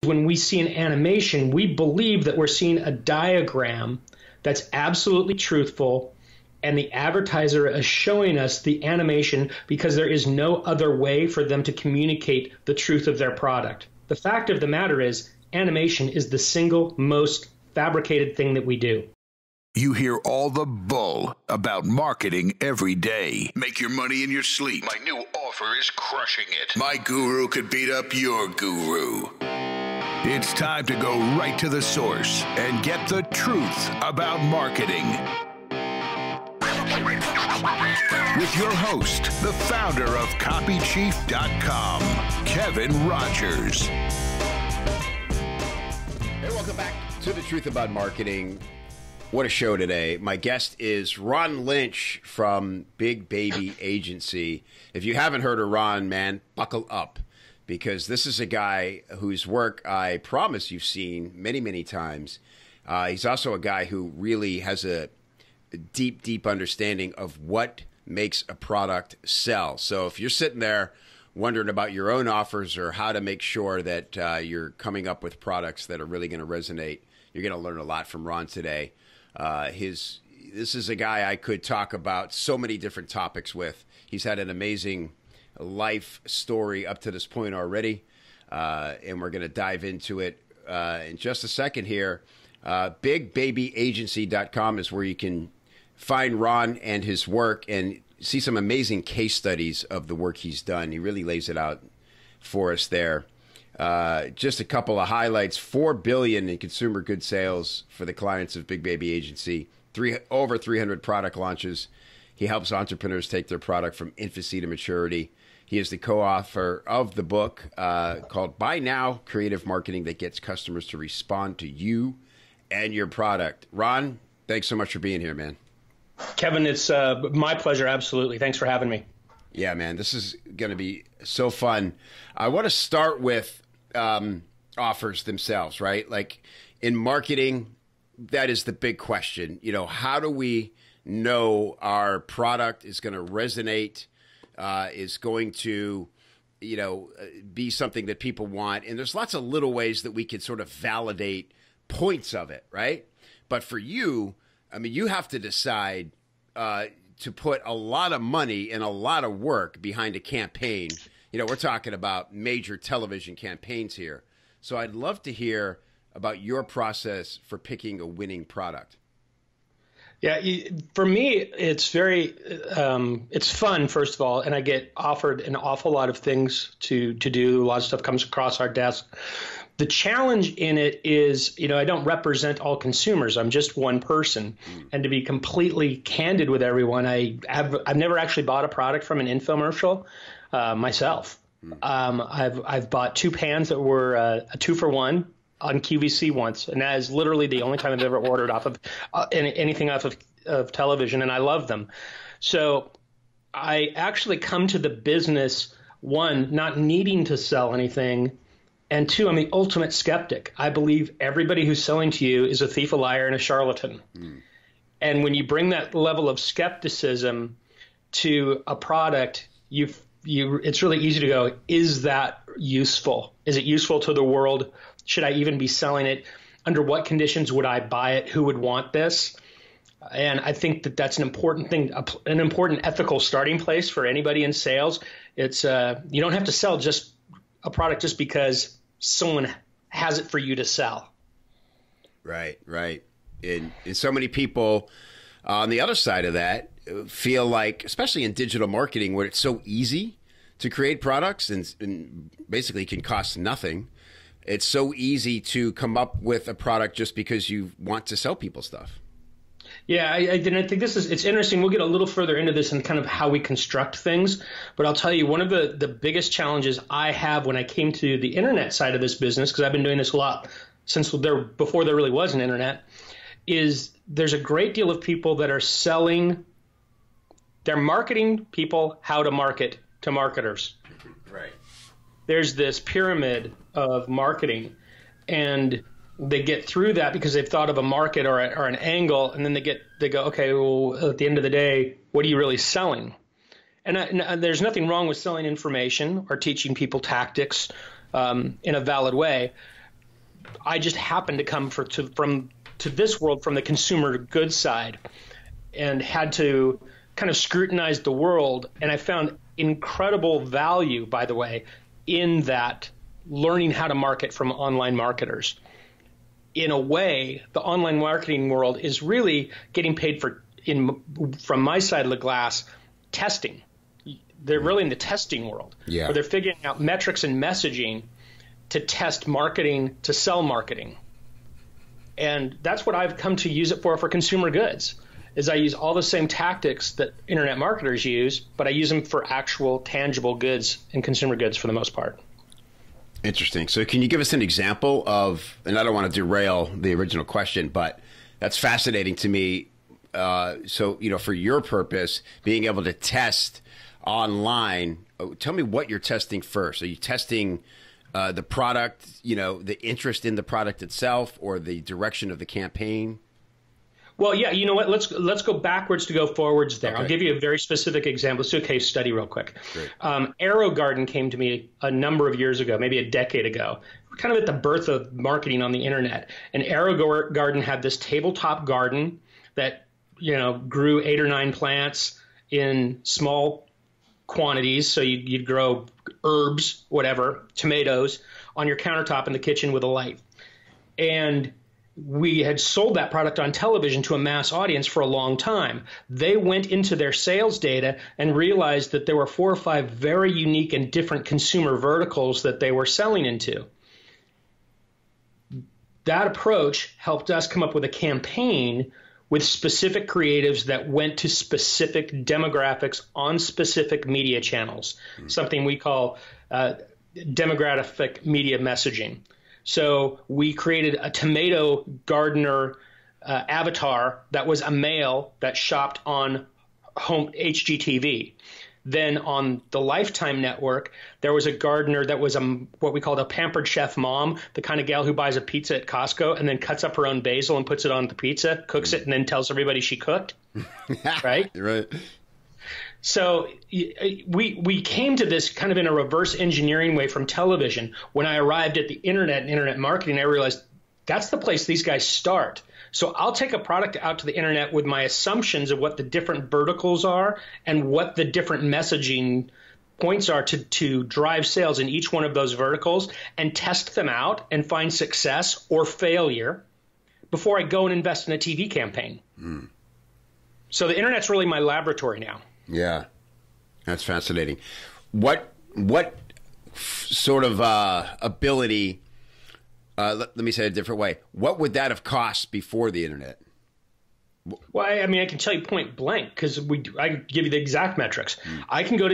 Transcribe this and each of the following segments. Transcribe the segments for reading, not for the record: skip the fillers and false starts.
When we see an animation, we believe that we're seeing a diagram that's absolutely truthful, and the advertiser is showing us the animation because there is no other way for them to communicate the truth of their product. The fact of the matter is, animation is the single most fabricated thing that we do. You hear all the bull about marketing every day. Make your money in your sleep. My new offer is crushing it. My guru could beat up your guru. It's time to go right to the source and get the truth about marketing. With your host, the founder of copychief.com, Kevin Rogers. Hey, welcome back to The Truth About Marketing. What a show today. My guest is Ron Lynch from Big Baby Agency. If you haven't heard of Ron, man, buckle up, because this is a guy whose work I promise you've seen many, many times. He's also a guy who really has a deep, deep understanding of what makes a product sell. So if you're sitting there wondering about your own offers or how to make sure that you're coming up with products that are really going to resonate, you're going to learn a lot from Ron today. This is a guy I could talk about so many different topics with. He's had an amazing life story up to this point already, and we're going to dive into it in just a second here. BigBabyAgency.com is where you can find Ron and his work and see some amazing case studies of the work he's done. He really lays it out for us there. Just a couple of highlights: $4 billion in consumer goods sales for the clients of Big Baby Agency. Over 300 product launches. He helps entrepreneurs take their product from infancy to maturity. He is the co-author of the book called Buy Now: Creative Marketing That Gets Customers to Respond to You and Your Product. Ron, thanks so much for being here, man. Kevin, it's my pleasure. Absolutely. Thanks for having me. Yeah, man, this is going to be so fun. I want to start with offers themselves, right? Like in marketing, that is the big question. You know, how do we know our product is going to resonate, is going to, be something that people want? And there's lots of little ways that we can sort of validate points of it, right? But for you, I mean, you have to decide to put a lot of money and a lot of work behind a campaign. We're talking about major television campaigns here. So I'd love to hear about your process for picking a winning product. Yeah, for me, it's very, it's fun, first of all, and I get offered an awful lot of things to do. A lot of stuff comes across our desk. The challenge in it is, I don't represent all consumers. I'm just one person. And to be completely candid with everyone, I've never actually bought a product from an infomercial myself. I've bought 2 pans that were a 2-for-1 on QVC once, and that is literally the only time I've ever ordered off of anything off of television, and I love them. So I actually come to the business, one, not needing to sell anything, and 2, I'm the ultimate skeptic. I believe everybody who's selling to you is a thief, a liar, and a charlatan. And when you bring that level of skepticism to a product, it's really easy to go, is that useful? Is it useful to the world? Should I even be selling it? Under what conditions would I buy it? Who would want this? And I think that that's an important thing, an important ethical starting place for anybody in sales. It's you don't have to sell just a product just because someone has it for you to sell. Right. And so many people on the other side of that feel like, especially in digital marketing, where it's so easy to create products and basically can cost nothing. It's so easy to come up with a product just because you want to sell people stuff. Yeah, I think it's interesting. We'll get a little further into this and kind of how we construct things. But I'll tell you, one of the biggest challenges I have when I came to the internet side of this business, because I've been doing this a lot since before there really was an internet, is there's a great deal of people that are selling, they're marketing people how to market to marketers. Right. There's this pyramid of marketing, and they get through that because they've thought of a market or an angle, and then they go, okay, well, at the end of the day, what are you really selling? And there's nothing wrong with selling information or teaching people tactics in a valid way. I just happened to come to this world from the consumer goods side, and had to kind of scrutinize the world. And I found incredible value, by the way, in that learning how to market from online marketers. In a way, the online marketing world is really getting paid from my side of the glass, testing. They're really in the testing world, where they're figuring out metrics and messaging to test marketing, to sell marketing. And that's what I've come to use it for consumer goods, is I use all the same tactics that internet marketers use, but I use them for actual tangible goods and consumer goods for the most part. Interesting. So can you give us an example of, and I don't want to derail the original question, but that's fascinating to me. So, for your purpose, being able to test online, tell me what you're testing first. Are you testing the product, the interest in the product itself, or the direction of the campaign? Well, yeah, you know what? Let's go backwards to go forwards there. Okay. I'll give you a very specific example. Let's do a case study real quick. Aerogarden came to me a number of years ago, maybe a decade ago, kind of at the birth of marketing on the internet. And Aerogarden had this tabletop garden that, grew 8 or 9 plants in small quantities. So you'd grow herbs, whatever, tomatoes on your countertop in the kitchen with a light. And we had sold that product on television to a mass audience for a long time. They went into their sales data and realized that there were 4 or 5 very unique and different consumer verticals that they were selling into. That approach helped us come up with a campaign with specific creatives that went to specific demographics on specific media channels, something we call demographic media messaging. So we created a tomato gardener avatar that was a male that shopped on home HGTV. Then on the Lifetime network, there was a gardener that was what we called a pampered chef mom, the kind of gal who buys a pizza at Costco and then cuts up her own basil and puts it on the pizza, cooks it, and then tells everybody she cooked. Right? Right. So we came to this kind of in a reverse engineering way from television. When I arrived at the internet and internet marketing, I realized that's the place these guys start. So I'll take a product out to the internet with my assumptions of what the different verticals are and what the different messaging points are to drive sales in each one of those verticals, and test them out and find success or failure before I go and invest in a TV campaign. So the internet's really my laboratory now. Yeah, that's fascinating. What sort of ability, let me say it a different way, what would that have cost before the internet? Well, I mean, I can tell you point blank because I can give you the exact metrics. I could go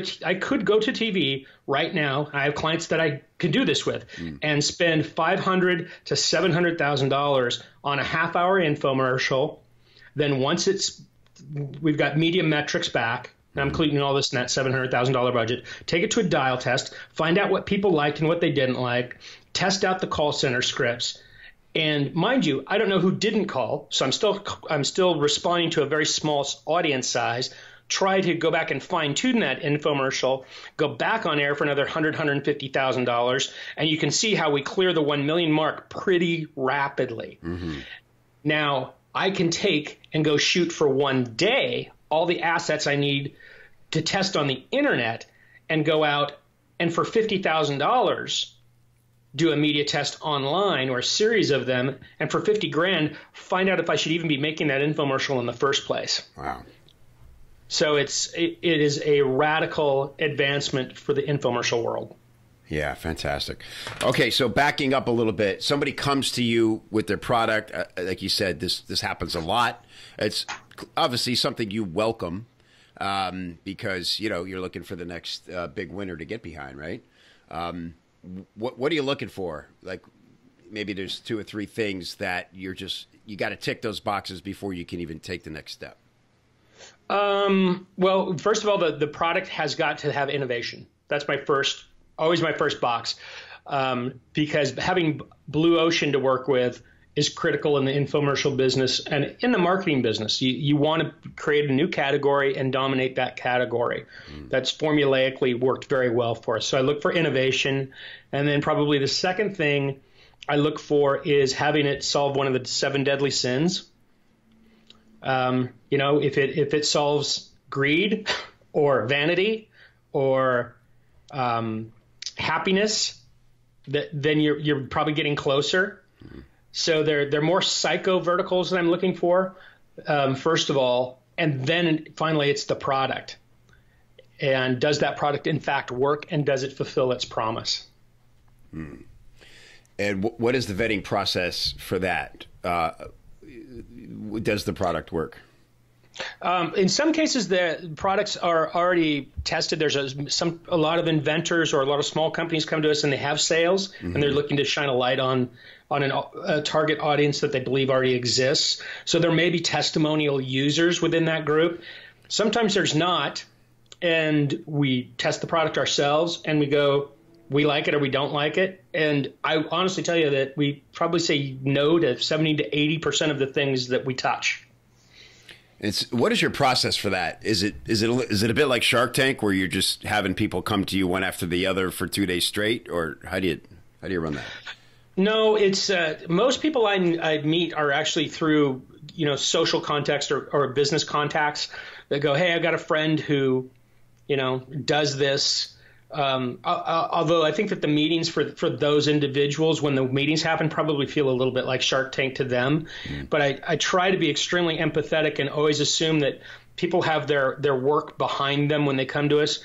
to TV right now. I have clients that I can do this with and spend $500,000 to $700,000 on a half-hour infomercial. Then once we've got media metrics back. I'm including all this in that $700,000 budget. Take it to a dial test, find out what people liked and what they didn't like, test out the call center scripts. And mind you, I don't know who didn't call, so I'm still responding to a very small audience size. Try to go back and fine-tune that infomercial, go back on air for another $100,000, $150,000, and you can see how we clear the 1 million mark pretty rapidly. Now, I can take and go shoot for one day all the assets I need to test on the internet and go out and for $50,000 do a media test online or a series of them, and for $50,000 find out if I should even be making that infomercial in the first place. Wow. So it is a radical advancement for the infomercial world. Yeah, fantastic. Okay, so backing up a little bit, somebody comes to you with their product. Like you said, this happens a lot. It's obviously something you welcome because you're looking for the next big winner to get behind, right? What are you looking for? Like maybe there's 2 or 3 things that you got to tick those boxes before you can even take the next step. Well, first of all, the product has got to have innovation. That's always my first box, because having blue ocean to work with is critical in the infomercial business and in the marketing business. You want to create a new category and dominate that category. That's formulaically worked very well for us. So I look for innovation. And then probably the second thing I look for is having it solve one of the 7 deadly sins. If it solves greed or vanity or happiness, then you're probably getting closer. So they're more psycho verticals that I'm looking for, first of all, and then finally it's the product. And does that product in fact work, and does it fulfill its promise? And what is the vetting process for that? Does the product work? In some cases, the products are already tested. There's a lot of inventors or a lot of small companies come to us and they have sales, and they're looking to shine a light on a target audience that they believe already exists. So there may be testimonial users within that group. Sometimes there's not, and we test the product ourselves and we go, we like it or we don't like it. And I honestly tell you that we probably say no to 70 to 80% of the things that we touch. What is your process for that? Is it a bit like Shark Tank, where you're just having people come to you one after the other for 2 days straight, or how do you run that? No, it's most people I meet are actually through social context or business contacts that go, hey, I've got a friend who does this. Although I think that the meetings for those individuals, when the meetings happen, probably feel a little bit like Shark Tank to them. But I try to be extremely empathetic and always assume that people have their work behind them when they come to us.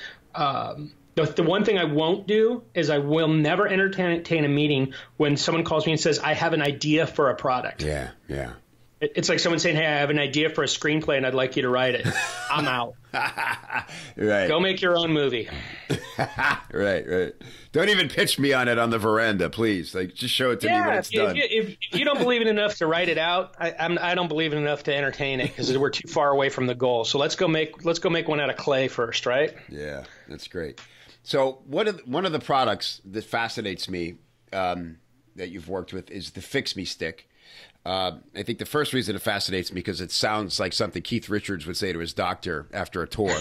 The one thing I won't do is I will never entertain a meeting when someone calls me and says, I have an idea for a product. Yeah. It's like someone saying, hey, I have an idea for a screenplay and I'd like you to write it. I'm out. Right. Go make your own movie. Right. Don't even pitch me on it on the veranda, please. Like, just show it to me when it's done. If you don't believe in enough to write it out, I don't believe in enough to entertain it, because we're too far away from the goal. So let's go make one out of clay first, right? Yeah, that's great. So one of the products that fascinates me that you've worked with is the Fix Me Stick. I think the first reason it fascinates me because it sounds like something Keith Richards would say to his doctor after a tour.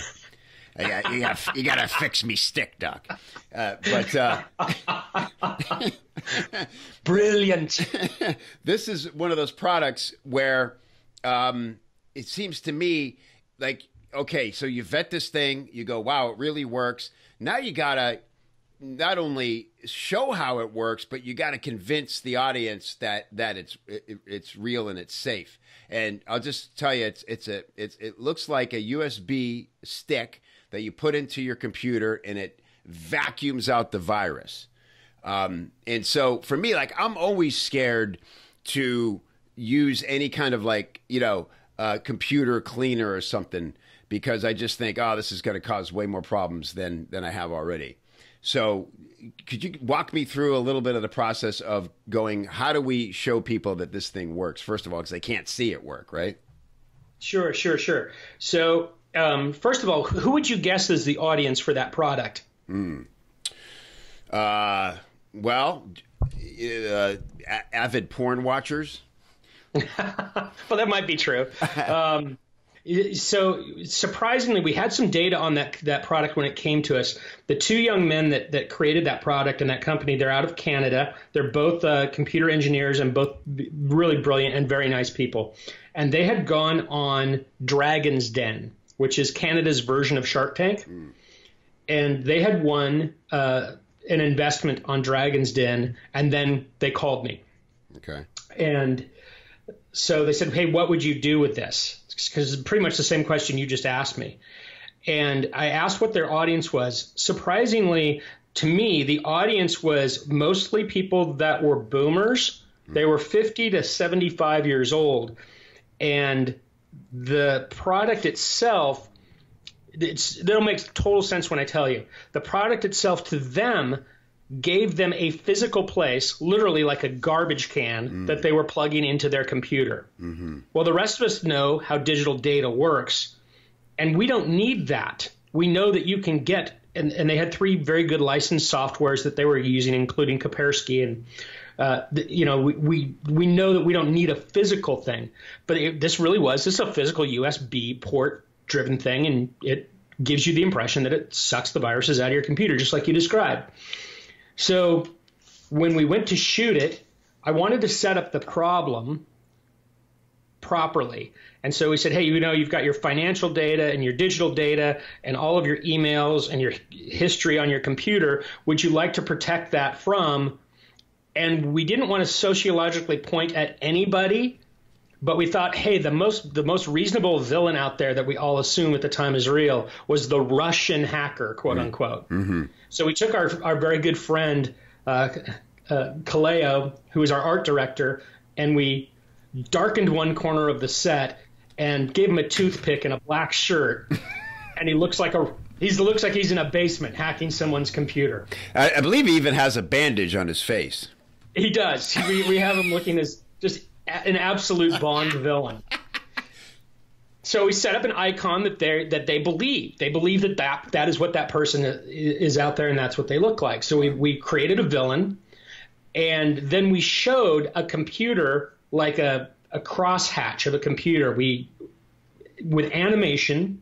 You gotta fix me stick, doc. Brilliant. This is one of those products where it seems to me like, okay, so you vet this thing, you go, wow, it really works. Now you gotta not only show how it works, but you got to convince the audience that it's real and it's safe. And I'll just tell you, it looks like a USB stick that you put into your computer and it vacuums out the virus. And so for me, like, I'm always scared to use any kind of computer cleaner or something, because I just think, oh, this is going to cause way more problems than I have already. So could you walk me through a little bit of the process of going, how do we show people that this thing works? First of all, because they can't see it work, right? Sure. So first of all, who would you guess is the audience for that product? Avid porn watchers. Well, that might be true. So surprisingly, we had some data on that product when it came to us. The 2 young men that created that product and that company, they're out of Canada. They're both computer engineers and both really brilliant and very nice people. And they had gone on Dragon's Den, which is Canada's version of Shark Tank. And they had won an investment on Dragon's Den, and then they called me. Okay. And so they said, hey, what would you do with this? Because it's pretty much the same question you just asked me. And I asked what their audience was. Surprisingly, to me, the audience was mostly people that were boomers. They were 50 to 75 years old. And the product itself, it'll make total sense when I tell you. The product itself to them gave them a physical place, literally like a garbage can, that they were plugging into their computer. Well, the rest of us know how digital data works, and we don't need that. We know that you can get, and they had 3 very good licensed softwares that they were using, including Kaspersky, and we know that we don't need a physical thing. But this is a physical USB port driven thing, and it gives you the impression that it sucks the viruses out of your computer, just like you described. So when we went to shoot it, I wanted to set up the problem properly. And so we said, hey, you've got your financial data and your digital data and all of your emails and your history on your computer. Would you like to protect that from? And we didn't want to sociologically point at anybody, but we thought, hey, the most reasonable villain out there that we all assume at the time is real was the Russian hacker, quote unquote. Mm-hmm. So we took our very good friend, Kaleo, who is our art director, and we darkened one corner of the set and gave him a toothpick and a black shirt, and he looks like he's in a basement hacking someone's computer. I believe he even has a bandage on his face. He does. We have him looking as just an absolute Bond villain. So we set up an icon that they believe. They believe that is what that person is out there, and that's what they look like. So we created a villain, and then we showed a computer like a crosshatch of a computer. We, with animation,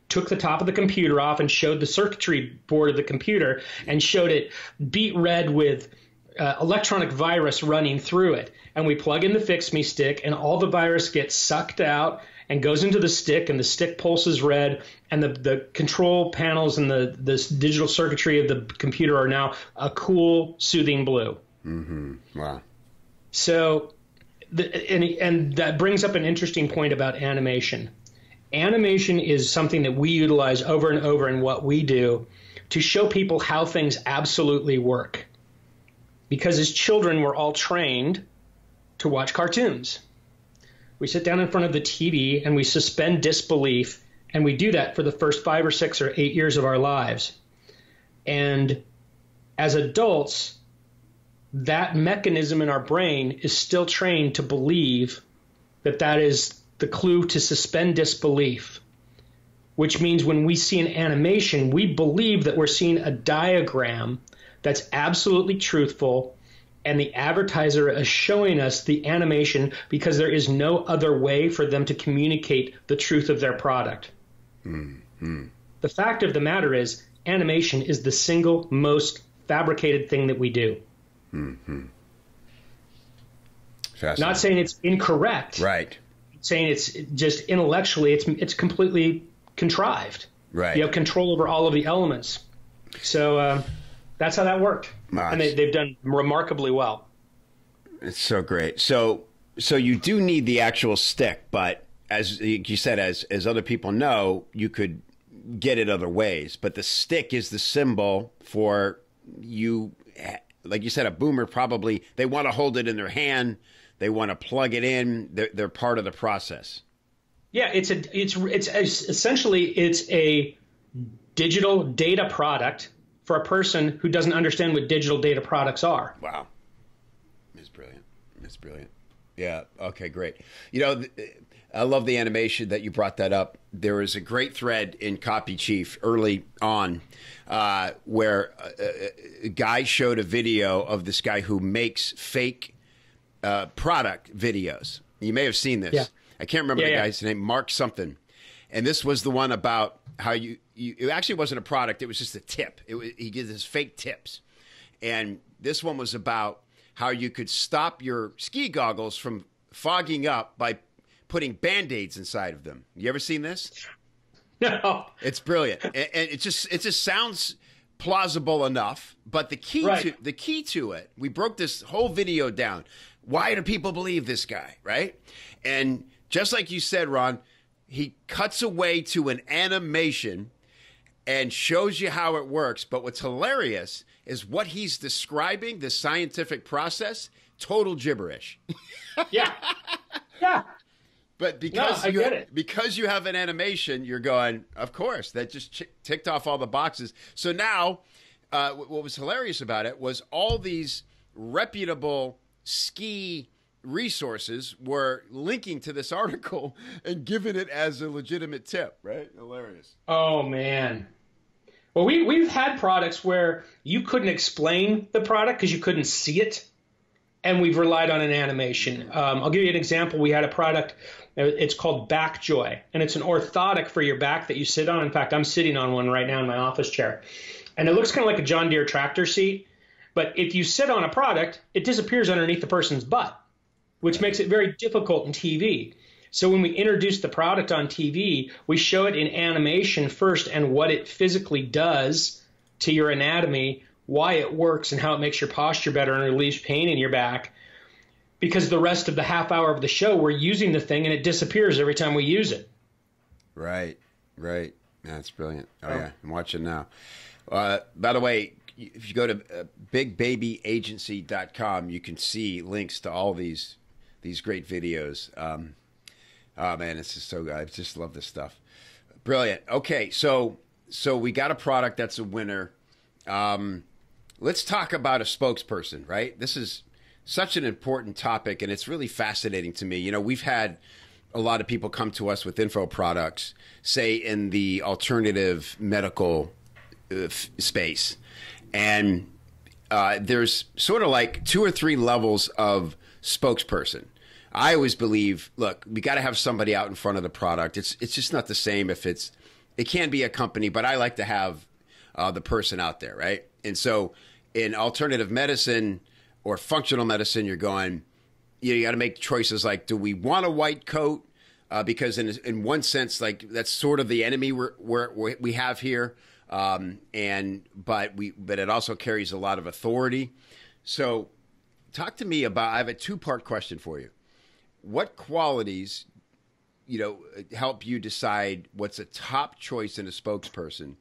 took the top of the computer off and showed the circuitry board of the computer and showed it beet red with electronic virus running through it. And we plug in the Fix Me stick, and all the virus gets sucked out and goes into the stick, and the stick pulses red, and the control panels and this digital circuitry of the computer are now a cool, soothing blue. Mm-hmm. Wow. So, and that brings up an interesting point about animation. Animation is something that we utilize over and over in what we do to show people how things absolutely work. Because as children, we're all trained to watch cartoons. We sit down in front of the TV and we suspend disbelief, and we do that for the first 5 or 6 or 8 years of our lives. And as adults, that mechanism in our brain is still trained to believe that is the clue to suspend disbelief, which means when we see an animation, we believe that we're seeing a diagram that's absolutely truthful, and the advertiser is showing us the animation because there is no other way for them to communicate the truth of their product. Mm-hmm. The fact of the matter is, animation is the single most fabricated thing that we do. Mm-hmm. Not saying it's incorrect. Right. Saying it's just intellectually, it's completely contrived. Right. You have control over all of the elements. So that's how that worked. Nice. And they've done remarkably well. It's so great. So you do need the actual stick, but as you said, as other people know, you could get it other ways. But the stick is the symbol for you. Like you said, a boomer probably, they want to hold it in their hand. They want to plug it in. They're part of the process. Yeah, it's essentially a digital data product for a person who doesn't understand what digital data products are. Wow. It's brilliant. It's brilliant. Yeah. Okay, great. You know, I love the animation that you brought that up. There was a great thread in copychief early on where a guy showed a video of this guy who makes fake product videos. You may have seen this. Yeah. I can't remember the guy's name, Mark something. And this was the one about how it actually wasn't a product. It was just a tip. He gives his fake tips. And this one was about how you could stop your ski goggles from fogging up by putting Band-Aids inside of them. You ever seen this? No. It's brilliant. And it just sounds plausible enough. But the key to it, we broke this whole video down. Why do people believe this guy, right? And just like you said, Ron, he cuts away to an animation and shows you how it works. But what's hilarious is what he's describing, the scientific process, total gibberish. Yeah. Yeah. But because you have an animation, you're going, of course, that just ticked off all the boxes. So now what was hilarious about it was all these reputable ski resources were linking to this article and giving it as a legitimate tip, right? Hilarious. Oh, man. Well, we've had products where you couldn't explain the product because you couldn't see it, and we've relied on an animation. I'll give you an example. We had a product, it's called Back Joy, and it's an orthotic for your back that you sit on. In fact, I'm sitting on one right now in my office chair, and it looks kind of like a John Deere tractor seat, But if you sit on a product, it disappears underneath the person's butt, which makes it very difficult in TV. So when we introduce the product on TV, we show it in animation first and what it physically does to your anatomy, why it works and how it makes your posture better and relieves pain in your back. Because the rest of the half hour of the show, we're using the thing and it disappears every time we use it. Right. That's brilliant. Oh, yeah. I'm watching now. By the way, if you go to bigbabyagency.com, you can see links to all these great videos. Oh, man, it's just so good. I just love this stuff. Brilliant. Okay, so we got a product that's a winner. Let's talk about a spokesperson, right? This is such an important topic, and it's really fascinating to me. You know, we've had a lot of people come to us with info products, say in the alternative medical space. And there's sort of like 2 or 3 levels of spokesperson. I always believe, look, we got to have somebody out in front of the product. It's just not the same if it can be a company, but I like to have the person out there, right? And so in alternative medicine or functional medicine, you're going, you got to make choices like, do we want a white coat? Because in one sense, like that's sort of the enemy we have here. But it also carries a lot of authority. So talk to me about, I have a 2-part question for you. What qualities, help you decide what's a top choice in a spokesperson?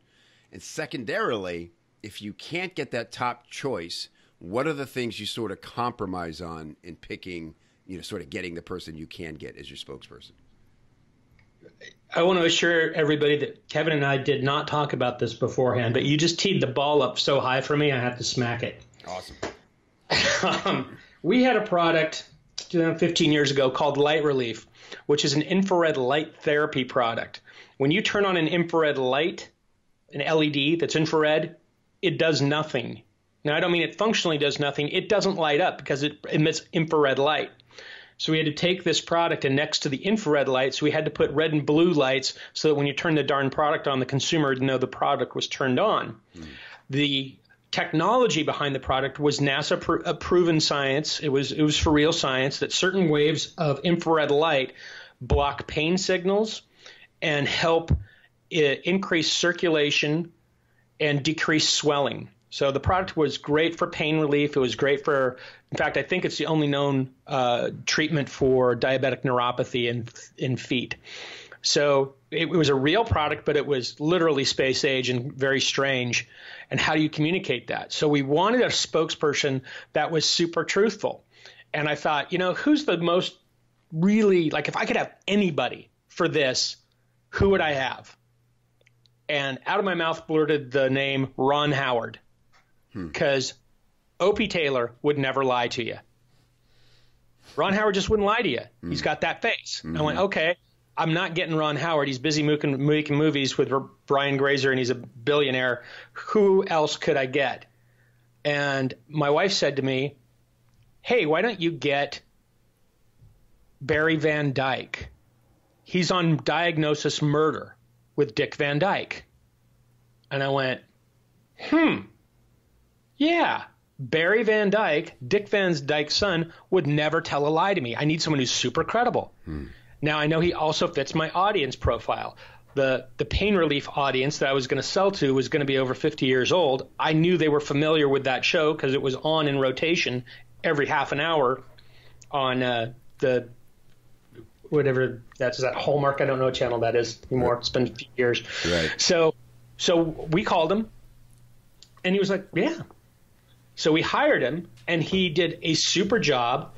And secondarily, if you can't get that top choice, what are the things you sort of compromise on in picking, sort of getting the person you can get as your spokesperson? I want to assure everybody that Kevin and I did not talk about this beforehand, but you just teed the ball up so high for me, I have to smack it. Awesome. We had a product 15 years ago called Light Relief, which is an infrared light therapy product. When you turn on an infrared light, an LED that's infrared, it does nothing. Now, I don't mean it functionally does nothing. It doesn't light up because it emits infrared light. So we had to take this product and next to the infrared lights, we had to put red and blue lights so that when you turn the darn product on, the consumer would know the product was turned on. The technology behind the product was NASA proven science. It was for real science that certain waves of infrared light block pain signals and help increase circulation and decrease swelling. So the product was great for pain relief. It was great for, in fact, I think it's the only known treatment for diabetic neuropathy in feet. So it was a real product, but it was literally space age and very strange. And how do you communicate that? So we wanted a spokesperson that was super truthful. And I thought, who's the most really, like if I could have anybody for this, who would I have? And out of my mouth blurted the name Ron Howard. Because Opie Taylor would never lie to you. Ron Howard just wouldn't lie to you. He's got that face. I went, okay, I'm not getting Ron Howard. He's busy making movies with Brian Grazer, and he's a billionaire. Who else could I get? And my wife said to me, hey, why don't you get Barry Van Dyke? He's on Diagnosis Murder with Dick Van Dyke. And I went, yeah, Barry Van Dyke, Dick Van Dyke's son, would never tell a lie to me. I need someone who's super credible. Now, I know he also fits my audience profile. The pain relief audience that I was going to sell to was going to be over 50 years old. I knew they were familiar with that show because it was on in rotation every half an hour on the whatever that's that Hallmark. I don't know what channel that is anymore. Right. It's been a few years. Right. So we called him, and he was like, yeah. So we hired him, and he did a super job,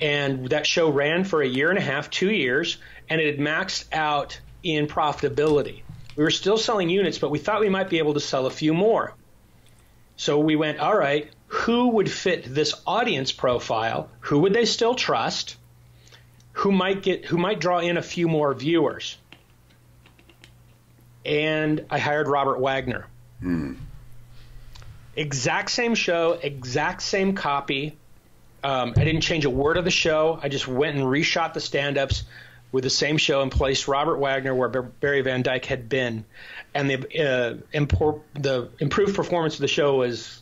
and that show ran for 1.5 years, 2 years, and it had maxed out in profitability. We were still selling units, but we thought we might be able to sell a few more. So we went, all right, who would fit this audience profile? Who would they still trust? Who might draw in a few more viewers? And I hired Robert Wagner. Exact same show, exact same copy. I didn't change a word of the show. I just went and reshot the stand-ups with the same show and placed Robert Wagner where Barry Van Dyke had been. And the improved performance of the show was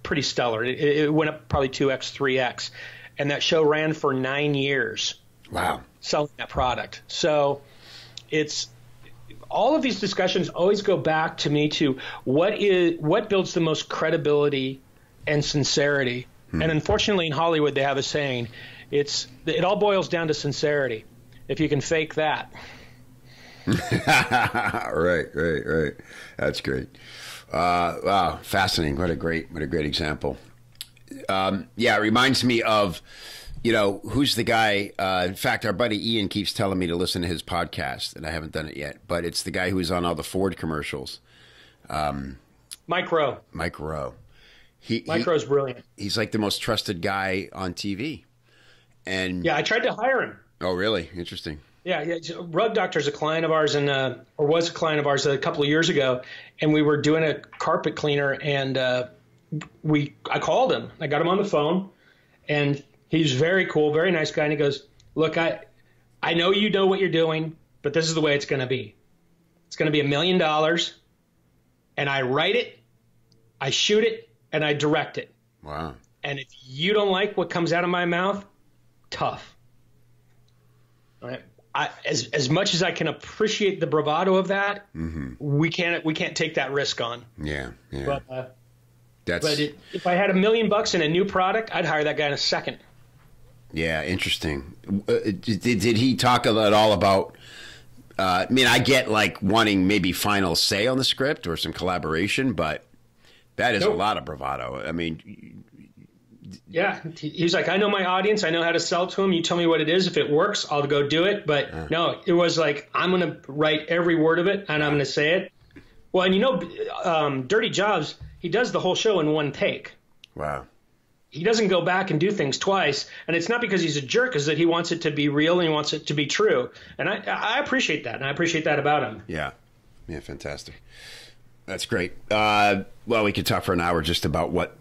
pretty stellar. It went up probably 2x, 3x. And that show ran for 9 years. Wow. Selling that product. So it's all of these discussions always go back to me to what builds the most credibility and sincerity. And unfortunately in Hollywood they have a saying, it all boils down to sincerity. If you can fake that. Right. That's great. Wow, fascinating. What a great example. Yeah, it reminds me of, who's the guy? In fact, our buddy Ian keeps telling me to listen to his podcast, and I haven't done it yet. But it's the guy who was on all the Ford commercials. Mike Rowe. Mike Rowe. Mike Rowe's brilliant. He's like the most trusted guy on TV. And yeah, I tried to hire him. Oh, really? Interesting. Yeah. Rug Doctor's a client of ours, or was a client of ours a couple of years ago, and we were doing a carpet cleaner, and I called him. I got him on the phone, and he's very cool, very nice guy. And he goes, "Look, I know you know what you're doing, but this is the way it's going to be. It's going to be $1 million, and I write it, I shoot it, and I direct it. Wow. And if you don't like what comes out of my mouth, tough." All right. As much as I can appreciate the bravado of that, we can't take that risk on. Yeah. But if I had $1 million in a new product, I'd hire that guy in a second. Yeah, interesting. Did he talk at all about? I mean, I get like wanting maybe final say on the script or some collaboration, but that is a lot of bravado. I mean. Yeah, he's like, I know my audience. I know how to sell to them. You tell me what it is. If it works, I'll go do it. But no, it was like, I'm going to write every word of it, and I'm going to say it. Well, and Dirty Jobs, he does the whole show in one take. Wow. He doesn't go back and do things twice. And it's not because he's a jerk. It's that he wants it to be real and he wants it to be true. And I appreciate that. And I appreciate that about him. Yeah. Yeah, fantastic. That's great. Well, we could talk for an hour just about what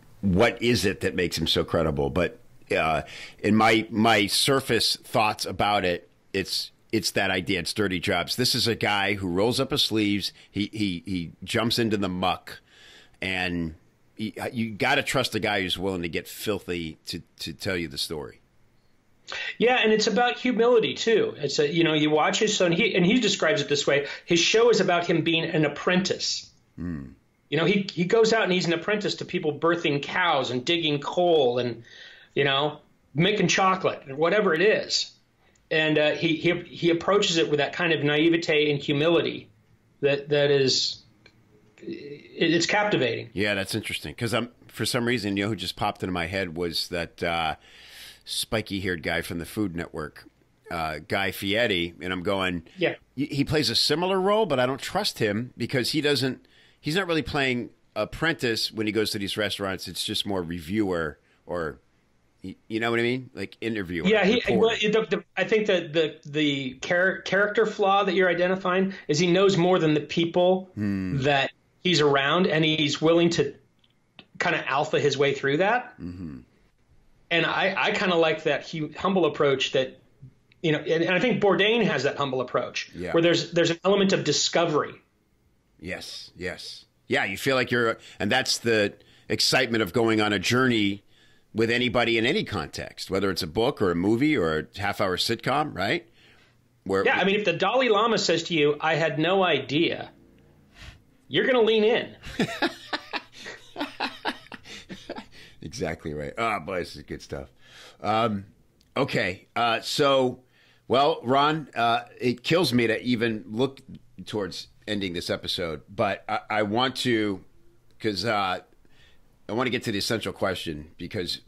is it that makes him so credible? But in my surface thoughts about it, it's that idea. It's Dirty Jobs. This is a guy who rolls up his sleeves. He jumps into the muck, and you got to trust a guy who's willing to get filthy to tell you the story. Yeah, and it's about humility too. It's you watch his show, and he describes it this way. His show is about him being an apprentice. He goes out and he's an apprentice to people birthing cows and digging coal and, making chocolate or whatever it is. And he approaches it with that kind of naivete and humility it's captivating. Yeah, that's interesting. Because for some reason, who just popped into my head was that spiky-haired guy from the Food Network, Guy Fieri. And I'm going, yeah, he plays a similar role, but I don't trust him because he's not really playing apprentice when he goes to these restaurants. It's just more reviewer or, you know what I mean? Like interviewer. Yeah, I think that the character flaw that you're identifying is he knows more than the people that he's around, and he's willing to kind of alpha his way through that. Mm-hmm. And I kind of like that humble approach that, and I think Bourdain has that humble approach where there's an element of discovery. Yes. Yeah, you feel like and that's the excitement of going on a journey with anybody in any context, whether it's a book or a movie or a half-hour sitcom, right? I mean, if the Dalai Lama says to you, "I had no idea," you're going to lean in. Exactly right. Oh, boy, this is good stuff. Okay, so, well, Ron, it kills me to even look towards ending this episode, but I want to, because I want to get to the essential question, because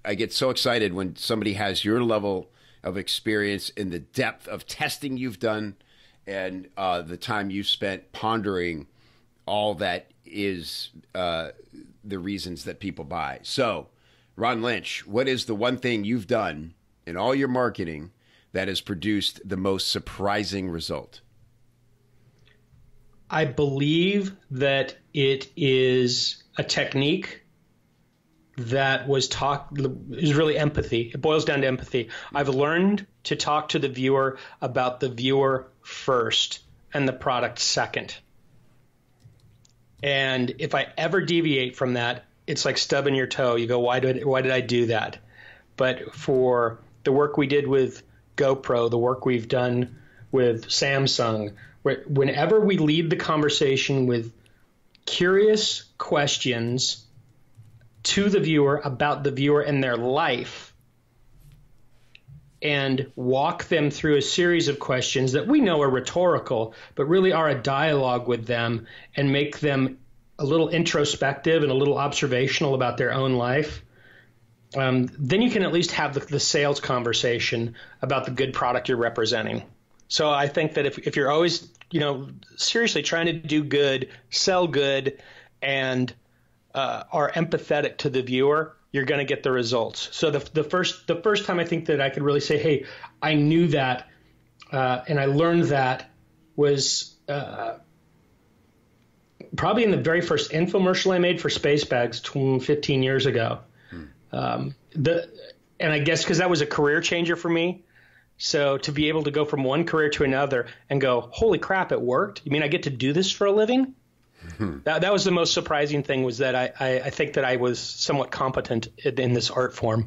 I get so excited when somebody has your level of experience in the depth of testing you've done and the time you've spent pondering all that is the reasons that people buy. So, Ron Lynch, what is the one thing you've done in all your marketing that has produced the most surprising result? I believe that it is a technique that is really empathy. It boils down to empathy. I've learned to talk to the viewer about the viewer first and the product second. And if I ever deviate from that, it's like stubbing your toe. You go, why did I do that? But for the work we did with GoPro, the work we've done with Samsung, whenever we lead the conversation with curious questions to the viewer about the viewer and their life, and walk them through a series of questions that we know are rhetorical, but really are a dialogue with them, and make them a little introspective and a little observational about their own life, then you can at least have the sales conversation about the good product you're representing. So I think that if you're always, seriously trying to do good, sell good, and are empathetic to the viewer, you're going to get the results. So the first time I think that I could really say, hey, I knew that and I learned that was probably in the very first infomercial I made for Space Bags 15 years ago. And I guess because that was a career changer for me. So to be able to go from one career to another and go, holy crap, it worked. You mean I get to do this for a living? That was the most surprising thing, was that I think that I was somewhat competent in this art form.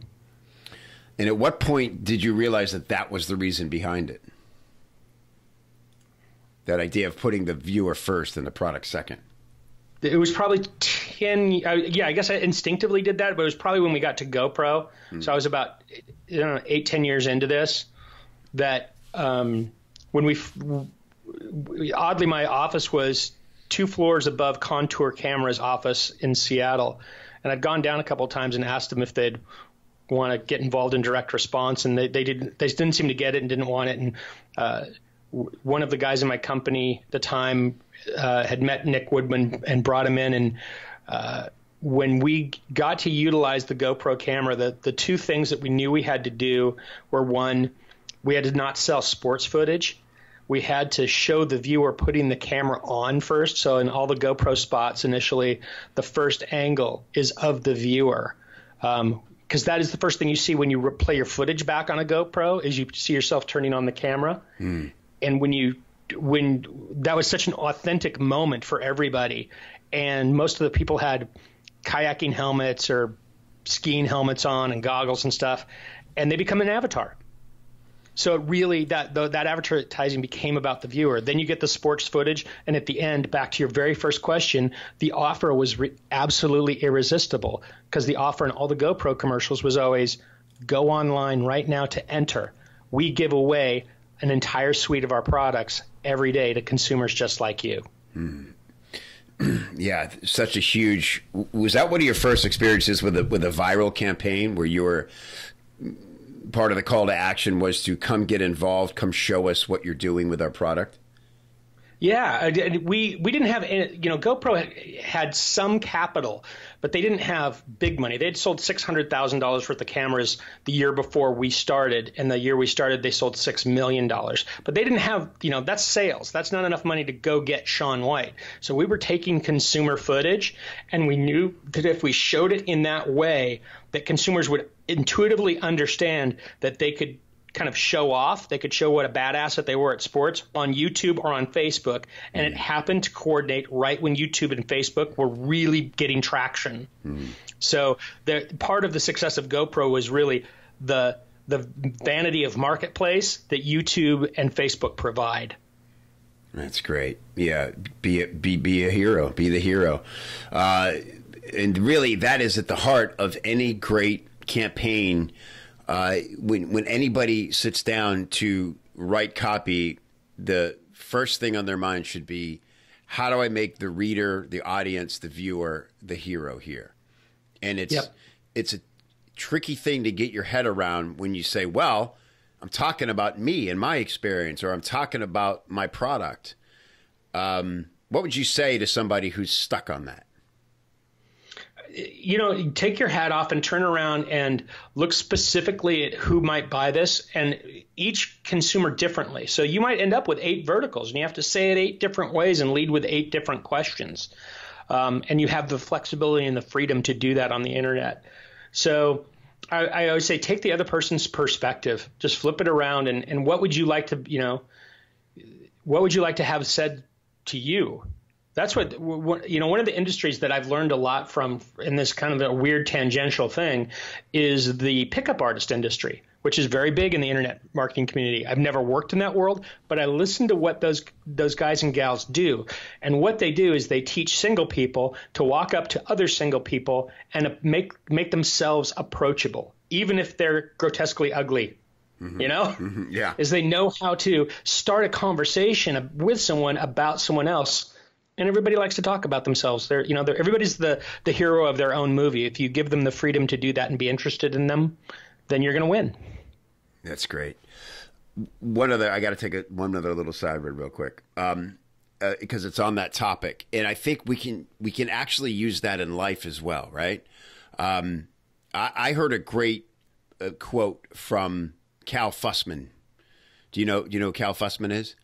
And at what point did you realize that that was the reason behind it? That idea of putting the viewer first and the product second. It was probably 10. I guess I instinctively did that, but it was probably when we got to GoPro. So I was about 8-10 years into this. That when oddly, my office was 2 floors above Contour Camera's office in Seattle, and I'd gone down a couple of times and asked them if they'd want to get involved in direct response, and they didn't seem to get it and didn't want it. And one of the guys in my company at the time had met Nick Woodman and brought him in, and when we got to utilize the GoPro camera, the 2 things that we knew we had to do were, one, we had to not sell sports footage. We had to show the viewer putting the camera on first. So in all the GoPro spots initially, the first angle is of the viewer, because that is the first thing you see when you play your footage back on a GoPro, is you see yourself turning on the camera. And when that was such an authentic moment for everybody, and most of the people had kayaking helmets or skiing helmets on and goggles and stuff, and they become an avatar. So really, that advertising became about the viewer. Then you get the sports footage, and at the end, back to your very first question, the offer was absolutely irresistible, because the offer in all the GoPro commercials was always, go online right now to enter. We give away an entire suite of our products every day to consumers just like you. Yeah, such a huge. Was that one of your first experiences with a viral campaign where you were part of the call to action was to come get involved, come show us what you're doing with our product? Yeah, we didn't have, GoPro had some capital, but they didn't have big money. They had sold $600,000 worth of cameras the year before we started, and the year we started, they sold $6 million. But they didn't have, that's sales. That's not enough money to go get Shaun White. So we were taking consumer footage, and we knew that if we showed it in that way, that consumers would intuitively understand that they could kind of show off. They could show what a badass that they were at sports on YouTube or on Facebook, and it happened to coordinate right when YouTube and Facebook were really getting traction. So part of the success of GoPro was really the vanity of marketplace that YouTube and Facebook provide. That's great. Yeah, be a hero. Be the hero. And really, that is at the heart of any great campaign. When anybody sits down to write copy, the first thing on their mind should be, how do I make the reader, the audience, the viewer, the hero here? And it's a tricky thing to get your head around when you say, well, I'm talking about me and my experience, or I'm talking about my product. What would you say to somebody who's stuck on that? Take your hat off and turn around and look specifically at who might buy this, and each consumer differently. So you might end up with 8 verticals, and you have to say it 8 different ways and lead with 8 different questions. And you have the flexibility and the freedom to do that on the internet. So I always say, take the other person's perspective, just flip it around. And what would you like to, what would you like to have said to you? That's what, one of the industries that I've learned a lot from in this kind of a weird tangential thing is the pickup artist industry, which is very big in the internet marketing community. I've never worked in that world, but I listen to what those guys and gals do. And what they do is they teach single people to walk up to other single people and make themselves approachable, even if they're grotesquely ugly. Mm-hmm. Yeah. Is they know how to start a conversation with someone about someone else. And everybody likes to talk about themselves. Everybody's the hero of their own movie. If you give them the freedom to do that and be interested in them, then you're going to win. That's great. I got to take one other little side real quick, because it's on that topic, and I think we can actually use that in life as well, right? I heard a great quote from Cal Fussman. Do you know who Cal Fussman is?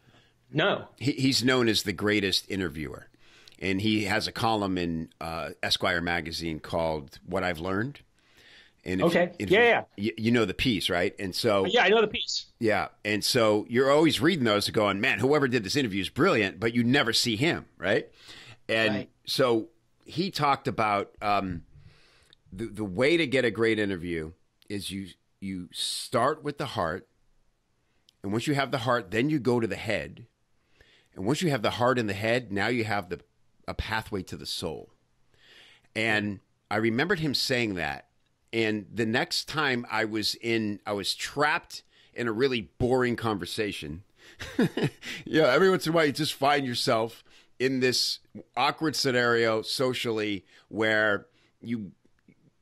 No. He's known as the greatest interviewer, and he has a column in Esquire magazine called "What I've Learned." And you know the piece, right? And so I know the piece. Yeah, and so you're always reading those and going, man, whoever did this interview is brilliant, but you never see him, right? And so he talked about the way to get a great interview is you start with the heart, and once you have the heart, then you go to the head. And once you have the heart and the head, now you have a pathway to the soul. And I remembered him saying that. And the next time I was trapped in a really boring conversation. Every once in a while you just find yourself in this awkward scenario socially where you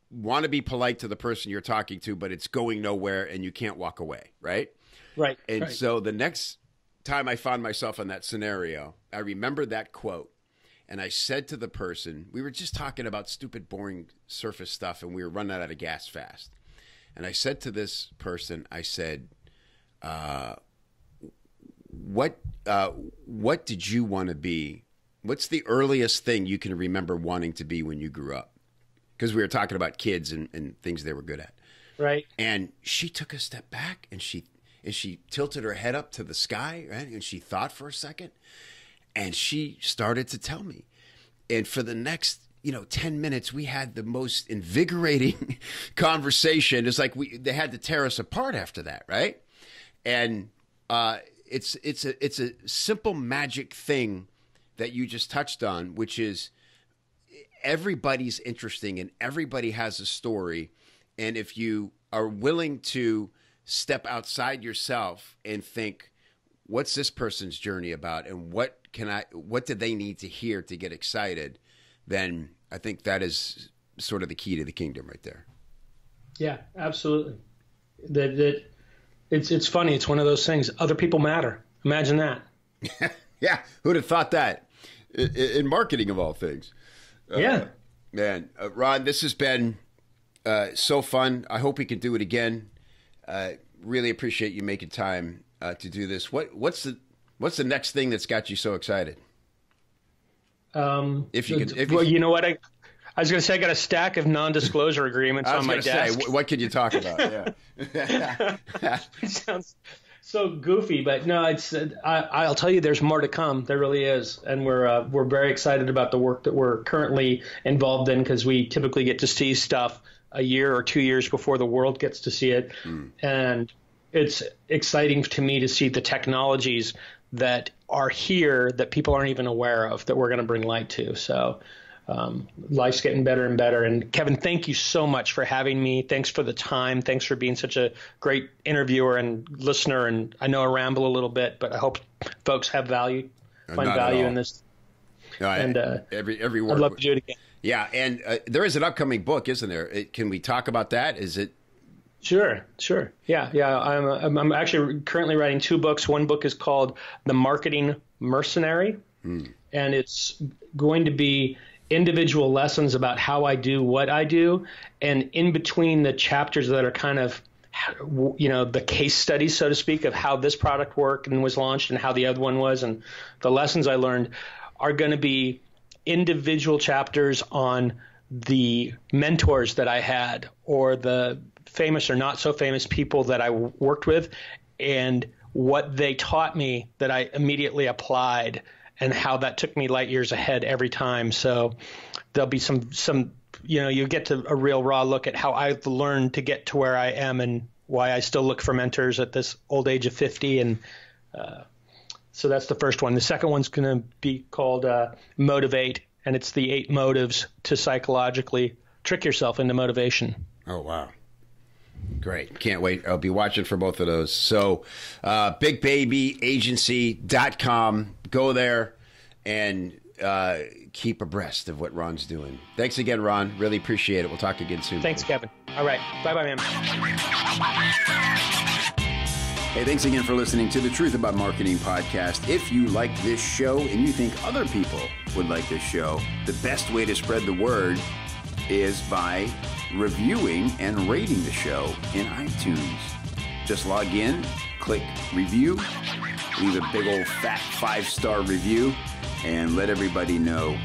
want to be polite to the person you're talking to, but it's going nowhere and you can't walk away, right? Right. And so the next time I found myself in that scenario, I remembered that quote, and I said to the person, we were just talking about stupid, boring surface stuff, and we were running out of gas fast. And I said to this person, I said, what did you want to be? What's the earliest thing you can remember wanting to be when you grew up? Because we were talking about kids and things they were good at. Right. And she took a step back, and she tilted her head up to the sky, right? And she thought for a second, and she started to tell me. And for the next, 10 minutes, we had the most invigorating conversation. It's like they had to tear us apart after that, right? And it's a simple magic thing that you just touched on, which is everybody's interesting and everybody has a story. And if you are willing to step outside yourself and think, what's this person's journey about, and what do they need to hear to get excited, then I think that is sort of the key to the kingdom right there. Yeah, absolutely. That it's funny. It's one of those things. Other people matter. Imagine that. Yeah. Who'd have thought that in marketing of all things? Man, Ron, this has been so fun. I hope we can do it again. Really appreciate you making time to do this. What's the next thing that's got you so excited? You know what? I was going to say I got a stack of non-disclosure agreements on my desk. Say, what could you talk about? Yeah. It sounds so goofy, but no, I'll tell you, there's more to come. There really is, and we're very excited about the work that we're currently involved in, because we typically get to see stuff a year or 2 years before the world gets to see it, and it's exciting to me to see the technologies that are here that people aren't even aware of that we're going to bring light to. So life's getting better and better. And Kevin, thank you so much for having me. Thanks for the time. Thanks for being such a great interviewer and listener. And I know I ramble a little bit, but I hope folks have find value in this. No, every word. I'd love to do it again. Yeah. And there is an upcoming book, isn't there? Can we talk about that? Is it? Sure. Yeah. I'm actually currently writing 2 books. One book is called The Marketing Mercenary, and it's going to be individual lessons about how I do what I do, and in between the chapters that are kind of, the case studies, so to speak, of how this product worked and was launched and how the other one was, and the lessons I learned are going to be individual chapters on the mentors that I had, or the famous or not so famous people that I worked with, and what they taught me that I immediately applied, and how that took me light years ahead every time. So there'll be some you get to a real raw look at how I've learned to get to where I am and why I still look for mentors at this old age of 50. And so that's the first one. The second one's going to be called Motivate, and it's the 8 motives to psychologically trick yourself into motivation. Oh, wow. Great. Can't wait. I'll be watching for both of those. So bigbabyagency.com. Go there and keep abreast of what Ron's doing. Thanks again, Ron. Really appreciate it. We'll talk again soon. Thanks, Kevin. All right. Bye-bye, man. Hey, thanks again for listening to the Truth About Marketing podcast. If you like this show and you think other people would like this show, the best way to spread the word is by reviewing and rating the show in iTunes. Just log in, click review, leave a big old fat 5-star review, and let everybody know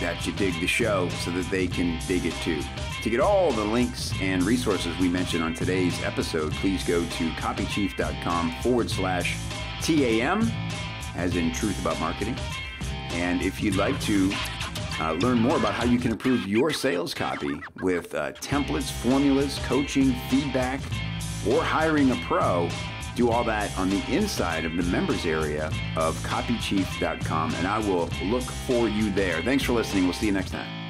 that you dig the show so that they can dig it too. To get all the links and resources we mentioned on today's episode, please go to copychief.com/TAM, as in Truth About Marketing. And if you'd like to learn more about how you can improve your sales copy with templates, formulas, coaching, feedback, or hiring a pro, do all that on the inside of the members area of copychief.com, and I will look for you there. Thanks for listening. We'll see you next time.